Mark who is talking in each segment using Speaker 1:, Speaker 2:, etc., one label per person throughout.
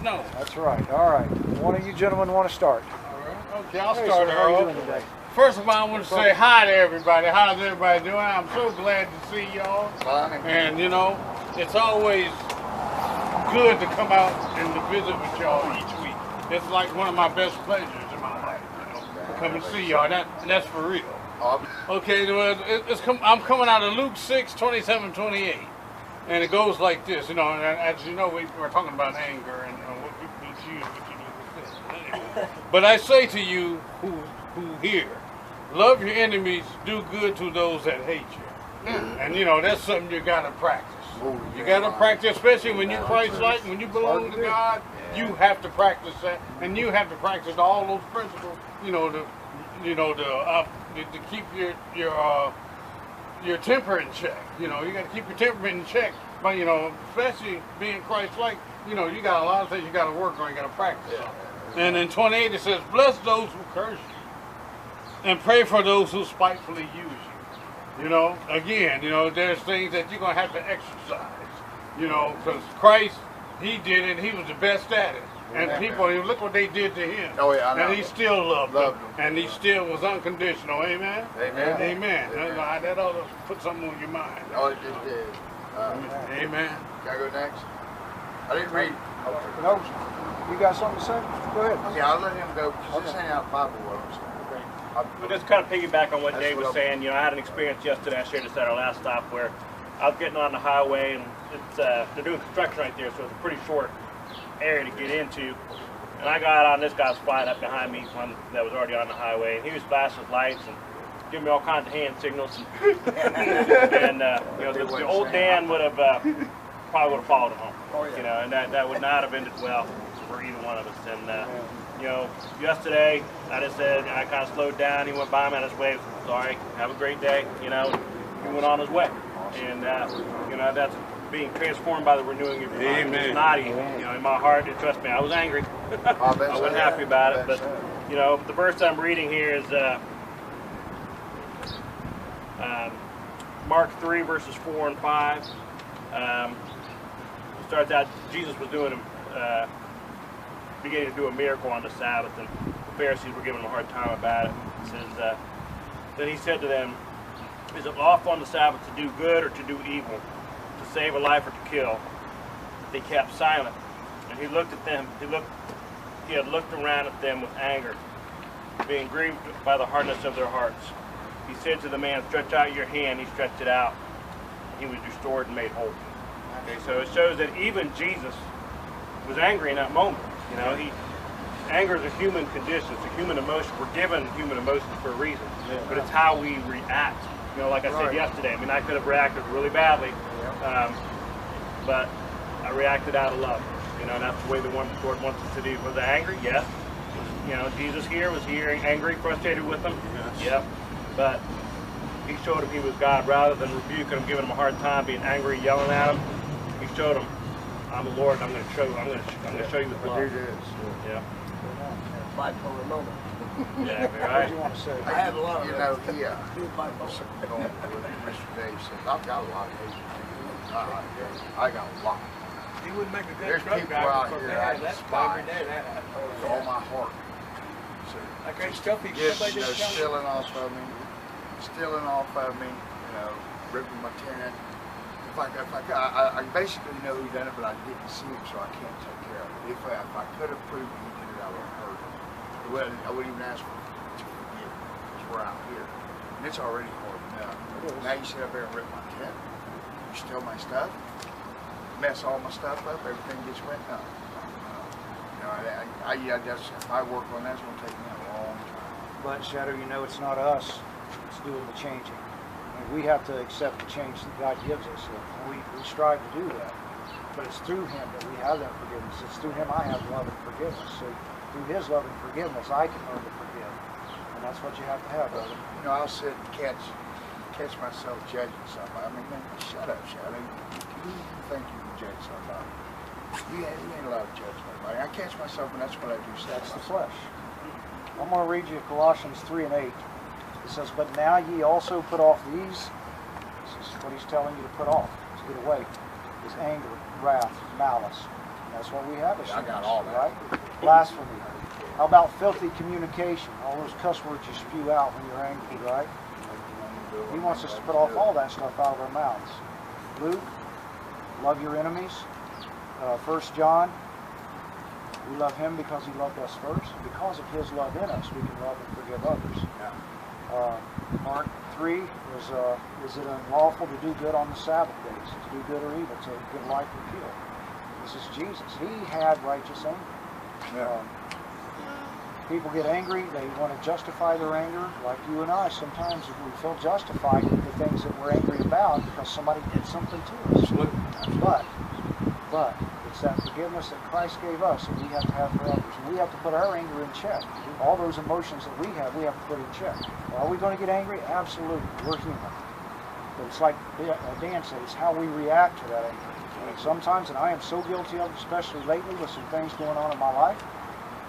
Speaker 1: know.
Speaker 2: That's right. All right. One of you gentlemen want to start?
Speaker 1: All right. Okay, I'll
Speaker 2: Hey,
Speaker 1: start
Speaker 2: so how are you
Speaker 1: off.
Speaker 2: doing today?
Speaker 1: First of all, I want to say hi to everybody. How's everybody doing? I'm so glad to see y'all. And, you know, it's always good to come out and to visit with y'all each week. It's like one of my best pleasures in my life, you know, to come and see y'all. That's for real. Okay, well, I'm coming out of Luke 6, 27, 28. And it goes like this, you know, and as you know, we were talking about anger and what people choose, what you do with this. Anyway. But I say to you who hear, love your enemies, do good to those that hate you. And, you know, that's something you got to practice. You got to practice, especially when you're Christ-like, when you belong to God, you have to practice that. And you have to practice all those principles, to keep your temper in check. You know, you got to keep your temper in check. But, you know, especially being Christ-like, you know, you got a lot of things you got to work on, you got to practice on. And in 28 it says, bless those who curse you, and pray for those who spitefully use you. You know, again, you know, there's things that you're going to have to exercise. You know, because Christ, he did it, he was the best at it. And people, look what they did to him. Oh, yeah, I know. And he still loved them. And he still was unconditional. Amen? Amen. Amen. That ought to put something on your mind.
Speaker 3: Oh, it just did.
Speaker 1: Amen.
Speaker 3: Can I go next? I didn't read.
Speaker 2: No. You got something to say? Go ahead.
Speaker 3: Yeah, I'll let him go. This ain't out Bible words.
Speaker 4: We'll just kind of piggyback on what Dave was saying. You know, I had an experience yesterday. I shared this at our last stop where I was getting on the highway, and it's they're doing construction right there, so it's a pretty short area to get into. And I got on, this guy's flying up behind me, one that was already on the highway, and he was flashing his lights and giving me all kinds of hand signals. And you know, the old Dan would have probably would have followed him home. You know, and that would not have ended well for either one of us. And you know, yesterday I just said, I kind of slowed down. He went by me on his way. Sorry, have a great day. You know, he went on his way. And you know, that's being transformed by the renewing of your mind. It's not easy. You know, in my heart, trust me, I was angry. I wasn't happy about it. But you know, the verse I'm reading here is Mark 3 verses 4 and 5. It starts out, Jesus was doing beginning to do a miracle on the Sabbath, and the Pharisees were giving him a hard time about it. It says, then he said to them, is it lawful on the Sabbath to do good or to do evil, to save a life or to kill? They kept silent, and he looked at them. He had looked around at them with anger, being grieved by the hardness of their hearts. He said to the man, stretch out your hand. He stretched it out. He was restored and made whole. Okay, so it shows that even Jesus was angry in that moment. You know, anger is a human condition. It's a human emotion. We're given human emotions for a reason, but it's how we react. You know, like I said yesterday, I mean, I could have reacted really badly, but I reacted out of love. You know, and that's the way the Lord wants us to do. Was I angry? Yes. You know, Jesus here, was he angry, frustrated with them? Yes. Yep. But he showed him he was God. Rather than rebuking him, giving him a hard time, being angry, yelling at him, he showed him, I'm the Lord. I'm going to show you. I'm going to show you with love. Yeah.
Speaker 5: Bipolar moment.
Speaker 4: Yeah, right.
Speaker 2: What do you want to say?
Speaker 5: I have a lot of
Speaker 3: you know, going with Mr. Dave says, I've got a lot of hate. I got a lot.
Speaker 5: He would make a good
Speaker 3: There's
Speaker 5: truck
Speaker 3: people
Speaker 5: driver
Speaker 3: out
Speaker 5: because
Speaker 3: here
Speaker 5: they
Speaker 3: I
Speaker 5: have that
Speaker 3: despise
Speaker 5: every day.
Speaker 3: with all my heart. So,
Speaker 5: I can't tell people.
Speaker 3: just,
Speaker 5: Somebody
Speaker 3: you know,
Speaker 5: just
Speaker 3: stealing off of me, you know, ripping my tent. I basically know who done it, but I didn't see him, so I can't take care of it. If I could have proved he did it, I would have heard it. I wouldn't even ask for to forgive me, because we're out here. And it's already hard enough. Now you sit up there and rip my tent. You steal my stuff, mess all my stuff up, everything gets wet up. You know, if I work on that, it's going to take me a long time.
Speaker 2: But Shadow, you know, it's not us. It's doing the changing. And we have to accept the change that God gives us. And we strive to do that. But it's through Him that we have that forgiveness. It's through Him I have love and forgiveness. So through His love and forgiveness, I can learn to forgive. And that's what you have to have, brother.
Speaker 3: You know, I'll sit and catch myself judging somebody. I mean, man, shut up, Shadow. Who do you think you can judge somebody? You ain't allowed to judge nobody. I catch myself, and that's what I do.
Speaker 2: That's the flesh. I'm going to read you Colossians 3 and 8. It says, but now ye also put off these. This is what he's telling you to put off, to get away. Is anger, wrath, malice, That's what we have as
Speaker 3: I got
Speaker 2: humans,
Speaker 3: all that.
Speaker 2: right? Blasphemy. How about filthy communication? All those cuss words you spew out when you're angry, right? He wants us to put off all that stuff out of our mouths. Luke, love your enemies. 1 John, we love him because he loved us first. Because of his love in us, we can love and forgive others. Mark 3 is it unlawful to do good on the Sabbath days? To do good or evil, to give life or kill? This is Jesus. He had righteous anger. People get angry, they want to justify their anger, like you and I. Sometimes we feel justified in the things that we're angry about because somebody did something to us. But it's that forgiveness that Christ gave us and we have to have for others. And we have to put our anger in check. All those emotions that we have to put in check. Are we going to get angry? Absolutely. We're human. But it's like Dan said, it's how we react to that anger. And sometimes, and I am so guilty of it, especially lately with some things going on in my life,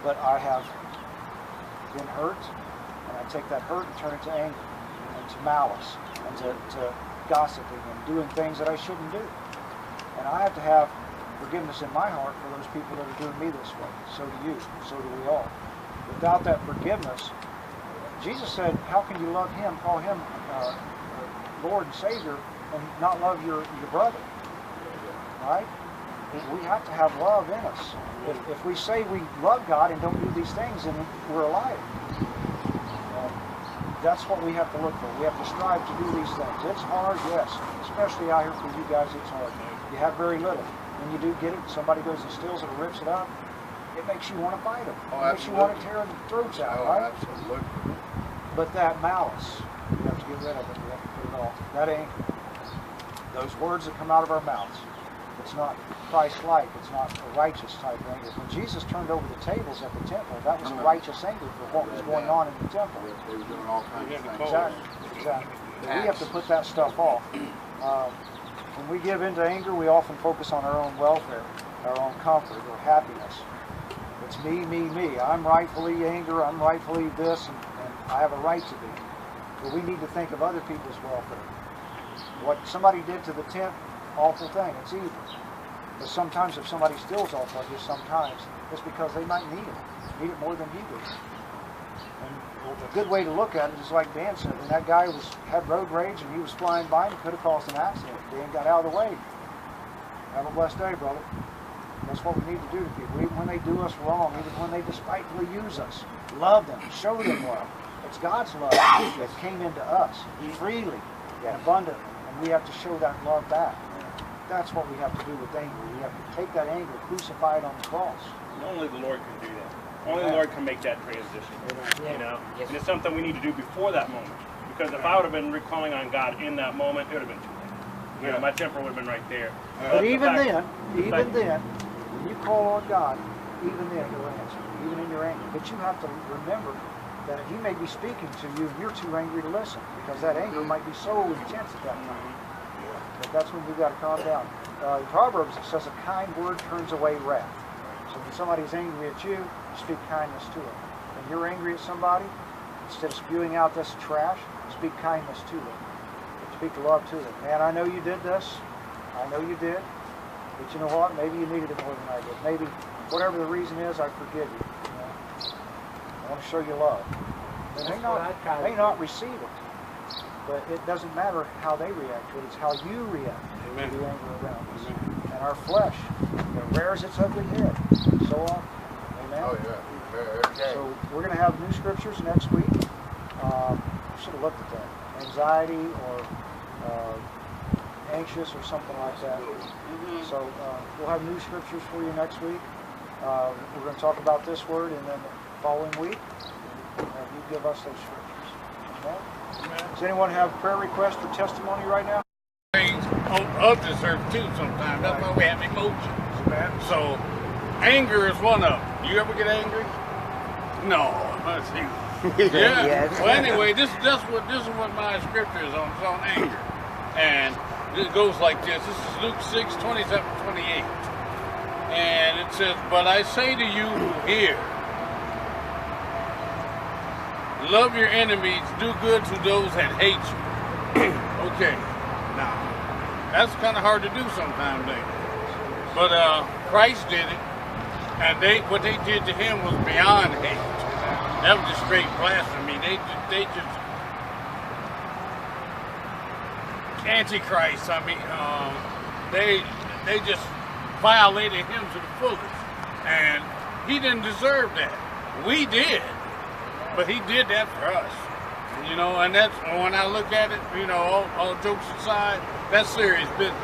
Speaker 2: but I have been hurt, and I take that hurt and turn it to anger, and to malice, and to gossiping, and doing things that I shouldn't do. And I have to have forgiveness in my heart for those people that are doing me this way. So do you, so do we all. Without that forgiveness, Jesus said, how can you love him, call him Lord and Savior, and not love your brother? Right? We have to have love in us. If we say we love God and don't do these things, then we're a liar. That's what we have to look for. We have to strive to do these things. It's hard, yes. Especially out here for you guys, it's hard. You have very little. When you do get it, somebody goes and steals it or rips it up, it makes you want to fight them. It makes you want to tear their throats out, right?
Speaker 3: Absolutely.
Speaker 2: But that malice, we have to get rid of it. We have to put it off. That anger, those words that come out of our mouths, it's not Christ-like. It's not a righteous type of anger. When Jesus turned over the tables at the temple, that was a righteous anger for what was going on in the temple.
Speaker 3: They were doing all kinds of things.
Speaker 2: Exactly. And we have to put that stuff off. When we give into anger, we often focus on our own welfare, our own comfort, or happiness. It's me, me, me. I'm rightfully anger. I'm rightfully this, and I have a right to be. But we need to think of other people's welfare. What somebody did to the tent, awful thing. It's evil. But sometimes if somebody steals off of you, sometimes it's because they might need it more than you do. And a good way to look at it is like Dan said, when that guy had road rage and he was flying by and it could have caused an accident. Dan got out of the way. Have a blessed day, brother. That's what we need to do to people. Even when they do us wrong, even when they despitefully use us, love them, show them love. It's God's love that came into us freely and abundantly, and we have to show that love back. That's what we have to do with anger. We have to take that anger, crucify it on the cross.
Speaker 4: Only the Lord can do that. Only the Lord can make that transition. You know, and it's something we need to do before that moment. Because if I would have been recalling on God in that moment, it would have been too late. You know, my temper would have been right there.
Speaker 2: But even then, when you call on God, even then He'll answer, even in your anger. But you have to remember that He may be speaking to you, and you're too angry to listen, because that anger might be so intense at that time. But that's when you've got to calm down. In Proverbs, it says a kind word turns away wrath. So when somebody's angry at you, speak kindness to them. When you're angry at somebody, instead of spewing out this trash, speak kindness to them. Speak love to them. Man, I know you did this. I know you did. But you know what? Maybe you needed it more than I did. Maybe whatever the reason is, I forgive you. I want to show you love. They may not receive it. But it doesn't matter how they react to it. It's how you react to the anger around us. And our flesh, rears its ugly head. So on. Amen?
Speaker 3: Oh, yeah.
Speaker 2: So we're going to have new scriptures next week. I should have looked at that. Anxiety or anxious or something like that. So we'll have new scriptures for you next week. We're going to talk about this word, and then the following week, you give us those scriptures. Okay? Does anyone have prayer request or testimony right now?
Speaker 1: Things of this earth too sometimes. That's why we have emotions. So anger is one of them. You ever get angry? No. Let's see. Yeah. Well, anyway, this is what my scripture is on. It's on anger, and it goes like this. This is Luke 6:27-28, and it says, "But I say to you who hear, love your enemies, do good to those that hate you." Okay, now that's kind of hard to do sometimes, but Christ did it, and what they did to him was beyond hate. That was just straight blasphemy. They just Antichrist. I mean, they just violated him to the fullest, and he didn't deserve that. We did, but he did that for us. You know, and that's when I look at it. You know, all jokes aside, that's serious business.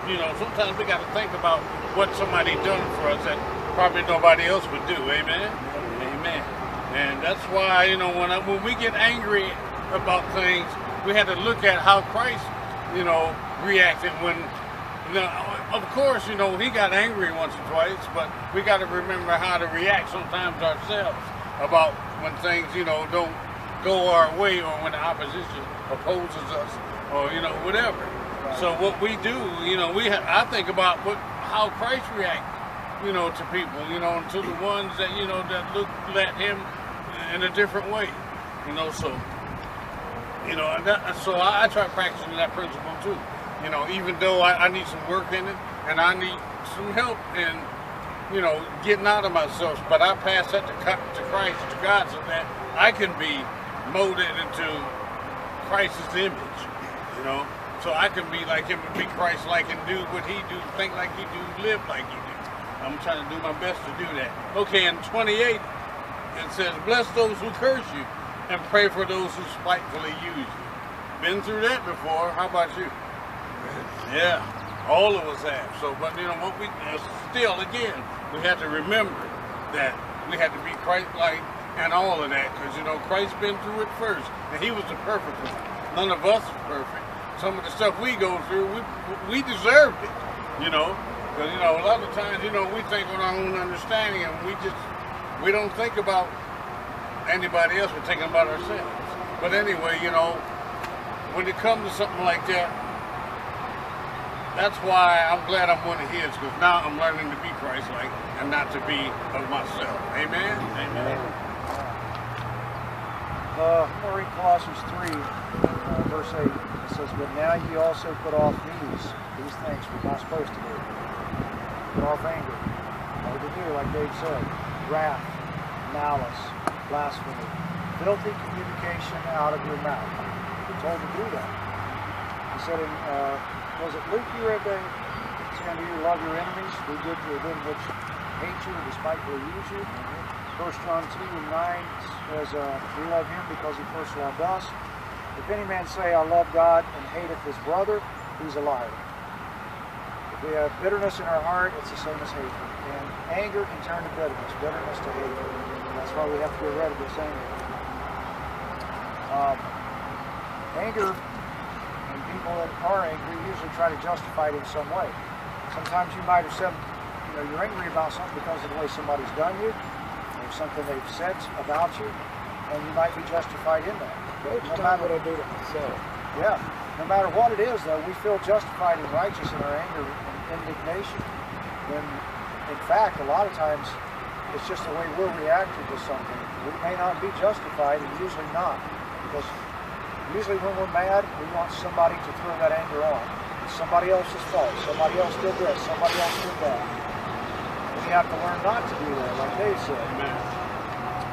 Speaker 1: You know, sometimes we got to think about what somebody done for us that probably nobody else would do. Amen. Amen. And that's why, you know, when we get angry about things, we have to look at how Christ, you know, reacted when, you know, of course, you know, he got angry once or twice, but we got to remember how to react sometimes ourselves about when things, you know, don't go our way, or when the opposition opposes us, or, you know, whatever. So what we do, you know, I think about how Christ reacted, you know, to people, you know, to the ones that, you know, that look at him in a different way, you know. So, you know, so I try practicing that principle too. You know, even though I need some work in it, and I need some help in, you know, getting out of myself, but I pass that to Christ, to God, so that I can be molded into Christ's image, you know. So I can be like him and be Christ-like and do what he do, think like he do, live like he do. I'm trying to do my best to do that. Okay, in 28, it says, bless those who curse you and pray for those who spitefully use you. Been through that before. How about you? Yeah, all of us have. So, but you know, what we still, again, we have to remember that we have to be Christ-like and all of that, because, you know, Christ been through it first, and he was the perfect one. None of us is perfect. Some of the stuff we go through, we deserved it, you know. Because, you know, a lot of times, you know, we think on our own understanding, and we don't think about anybody else, we're thinking about ourselves. But anyway, you know, when it comes to something like that, that's why I'm glad I'm one of his, because now I'm learning to be Christ-like and not to be of myself. Amen? Amen.
Speaker 2: I'm going to read Colossians 3, verse 8. It says, but now ye also put off these things we're not supposed to do. Put off anger. What to do, like Dave said, wrath, malice, blasphemy, filthy communication out of your mouth. We're told to do that. He said in, was it Luke you read there? Saying to you, love your enemies, do good to them which hate you and despitefully use you. 1 John 2:9 says, we love him because he first loved us. If any man say, I love God and hateth his brother, he's a liar. If we have bitterness in our heart, it's the same as hatred. And anger can turn to bitterness, bitterness to hatred. That's why we have to get rid of this anger. Anger, and people that are angry usually try to justify it in some way. Sometimes you might have said, you know, you're angry about something because of the way somebody's done you, or something they've said about you, and you might be justified in that. But no matter what I do to myself. Yeah. No matter what it is, though, we feel justified and righteous in our anger and indignation. When, in fact, a lot of times, it's just the way we're reacting to something. We may not be justified, and usually not. Because usually when we're mad, we want somebody to throw that anger on. It's somebody else's fault. Somebody else did this. Somebody else did that. And we have to learn not to do that, like Dave said. Amen.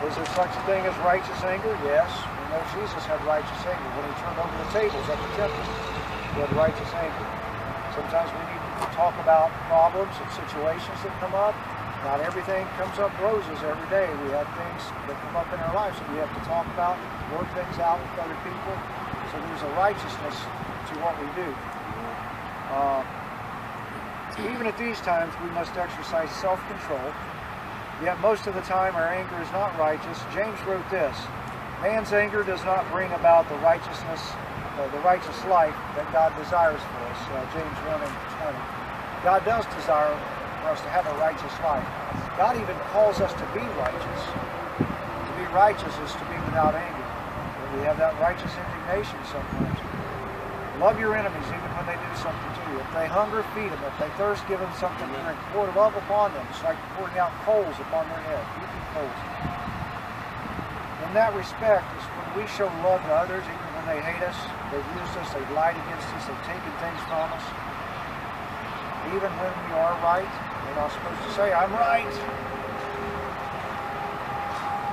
Speaker 2: Is there such a thing as righteous anger? Yes. We know Jesus had righteous anger. When he turned over the tables at the temple, he had righteous anger. Sometimes we need to talk about problems and situations that come up. Not everything comes up roses every day. We have things that come up in our lives that we have to talk about, work things out with other people. So there's a righteousness to what we do. Even at these times, we must exercise self-control. Yet most of the time our anger is not righteous. James wrote this, man's anger does not bring about the righteousness, the righteous life that God desires for us. James 1:20. God does desire for us to have a righteous life. God even calls us to be righteous. To be righteous is to be without anger. And we have that righteous indignation sometimes. Love your enemies even when they do something to you. If they hunger, feed them. If they thirst, give them something to drink. Pour love upon them. It's like pouring out coals upon their head. Heaping coals. In that respect is when we show love to others, even when they hate us, they've used us, they've lied against us, they've taken things from us. Even when we are right, We're not supposed to say, I'm right.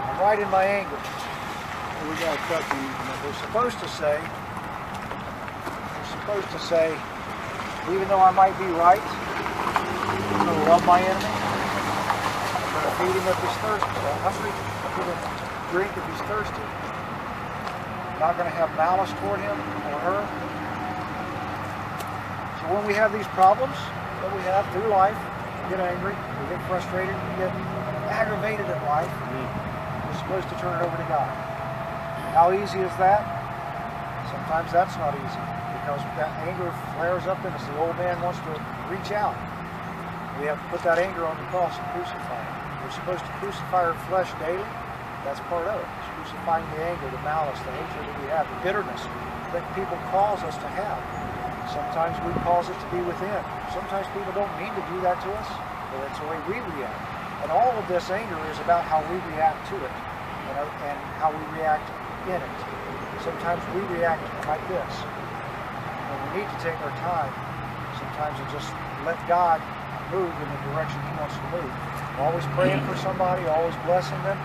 Speaker 2: I'm right in my anger.
Speaker 1: We got a couple.
Speaker 2: We're supposed to say, even though I might be right, I'm going to love my enemy. I'm going to feed him if he's thirsty. If I'm hungry, I'm going to drink if he's thirsty. I'm not going to have malice toward him or her. So when we have these problems that we have through life, we get angry, we get frustrated, we get aggravated in life, we're supposed to turn it over to God. How easy is that? Sometimes that's not easy, because that anger flares up in us. The old man wants to reach out. We have to put that anger on the cross and crucify it. We're supposed to crucify our flesh daily. That's part of it. It's crucifying the anger, the malice, the hatred that we have, the bitterness that people cause us to have. Sometimes we cause it to be within. Sometimes people don't mean to do that to us, but it's the way we react. And all of this anger is about how we react to it, and how we react in it. Sometimes we react like this. And we need to take our time sometimes and just let God move in the direction He wants to move. Always praying for somebody, always blessing them,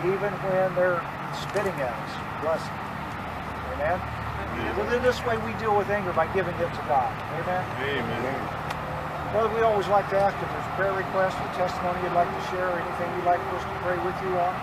Speaker 2: even when they're spitting at us. Bless them. Amen? Well, then this way we deal with anger by giving it to God. Amen?
Speaker 1: Amen.
Speaker 2: Brother, we always like to ask if there's prayer requests or testimony you'd like to share, or anything you'd like for us to pray with you on.